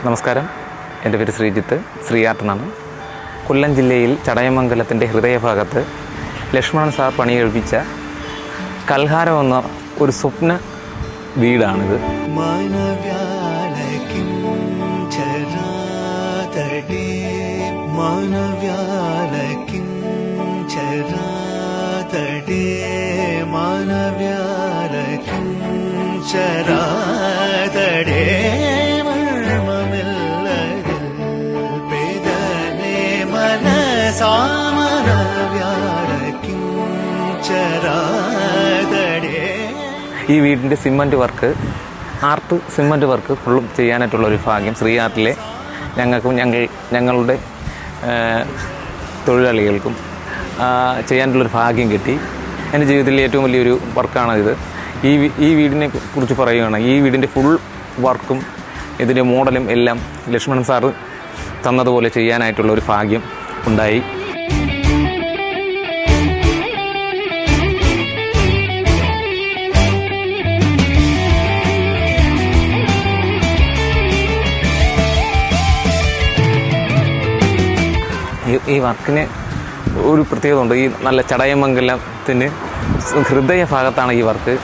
നമസ്കാരം, എൻ്റെ പേര് ശ്രീജിത്ത്, ശ്രീയാട്ടനാണ്. കൊല്ലം ജില്ലയിൽ ചടയമംഗലത്തിൻ്റെ ഹൃദയഭാഗത്ത് ലക്ഷ്മണൻ സാർ പണികഴിപ്പിച്ച കൽഹാരം എന്ന ഒരു സ്വപ്ന വീടാണിത്. ഈ വീടിൻ്റെ സിമൻറ്റ് വർക്ക്, സിമൻറ്റ് വർക്ക് ഫുള്ളും ചെയ്യാനായിട്ടുള്ളൊരു ഭാഗ്യം ശ്രീ ആർട്ടിലെ ഞങ്ങൾക്കും ഞങ്ങളുടെ തൊഴിലാളികൾക്കും ചെയ്യാനായിട്ടുള്ളൊരു ഭാഗ്യം കിട്ടി. എൻ്റെ ജീവിതത്തിലെ ഏറ്റവും വലിയൊരു വർക്കാണ് ഇത്. ഈ വീടിനെ കുറിച്ച് പറയുകയാണ്. ഈ വീടിൻ്റെ ഫുൾ വർക്കും ഇതിൻ്റെ മോഡലും എല്ലാം ലക്ഷ്മണൻ സാറ് തന്നതുപോലെ ചെയ്യാനായിട്ടുള്ളൊരു ഭാഗ്യം ഉണ്ടായി. ഈ വർക്കിന് ഒരു പ്രത്യേകത ഉണ്ട്. ഈ നല്ല ചടയമംഗലത്തിന് ഹൃദയഭാഗത്താണ് ഈ വർക്ക്.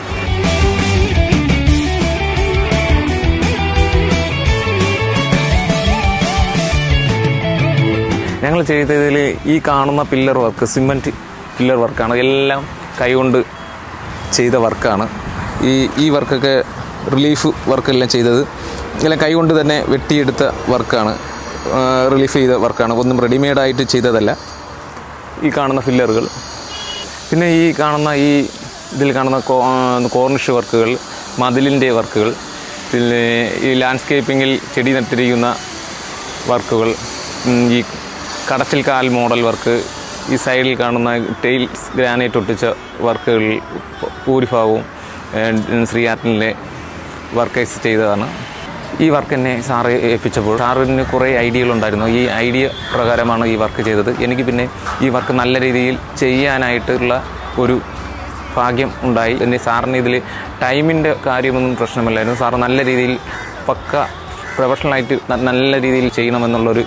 ഞങ്ങൾ ചെയ്തതിൽ ഈ കാണുന്ന പില്ലർ വർക്ക് സിമൻറ്റ് പില്ലർ വർക്കാണ്. എല്ലാം കൈകൊണ്ട് ചെയ്ത വർക്കാണ്. ഈ വർക്കൊക്കെ റിലീഫ് വർക്കെല്ലാം ചെയ്തത് എല്ലാം കൈകൊണ്ട് തന്നെ വെട്ടിയെടുത്ത വർക്കാണ്, റിലീഫ് ചെയ്ത വർക്കാണ്. ഒന്നും റെഡിമെയ്ഡായിട്ട് ചെയ്തതല്ല. ഈ കാണുന്ന ഫില്ലറുകൾ, പിന്നെ ഇതിൽ കാണുന്ന കോർണിഷ് വർക്കുകൾ, മതിലിൻ്റെ വർക്കുകൾ, പിന്നെ ഈ ലാൻഡ്സ്കേപ്പിങ്ങിൽ ചെടി നട്ടിരിക്കുന്ന വർക്കുകൾ, ഈ കടച്ചിൽ കാൽ മോഡൽ വർക്ക്, ഈ സൈഡിൽ കാണുന്ന ടൈൽസ് ഗ്രാനൈറ്റ് ഒട്ടിച്ച വർക്കുകൾ ഭൂരിഭാഗവും ശ്രീ ആർട്ടിലെ വർക്കേഴ്സ് ചെയ്തതാണ്. ഈ വർക്ക് എന്നെ സാറ് ഏൽപ്പിച്ചപ്പോൾ സാറിന് കുറേ ഐഡിയകളുണ്ടായിരുന്നു. ഈ ഐഡിയ പ്രകാരമാണ് ഈ വർക്ക് ചെയ്തത്. എനിക്ക് പിന്നെ ഈ വർക്ക് നല്ല രീതിയിൽ ചെയ്യാനായിട്ടുള്ള ഒരു ഭാഗ്യം ഉണ്ടായി. എന്നെ സാറിന് ഇതിൽ ടൈമിൻ്റെ കാര്യമൊന്നും പ്രശ്നമില്ലായിരുന്നു. സാറ് നല്ല രീതിയിൽ പക്ക പ്രൊഫഷണലായിട്ട് നല്ല രീതിയിൽ ചെയ്യണമെന്നുള്ളൊരു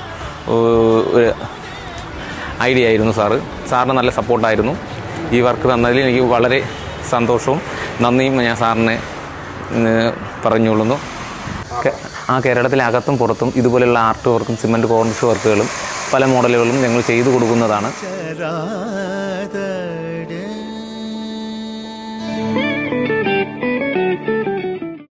ഐഡിയ ആയിരുന്നു സാറിന് നല്ല സപ്പോർട്ടായിരുന്നു. ഈ വർക്ക് തന്നതിൽ എനിക്ക് വളരെ സന്തോഷവും നന്ദിയും ഞാൻ സാറിനെ പറഞ്ഞുകൊള്ളുന്നു. കേരളത്തിലെ അകത്തും പുറത്തും ഇതുപോലെയുള്ള ആർട്ട് വർക്കും സിമൻറ്റ് കോർണിഷ് വർക്കുകളും പല മോഡലുകളും ഞങ്ങൾ ചെയ്തു കൊടുക്കുന്നതാണ്.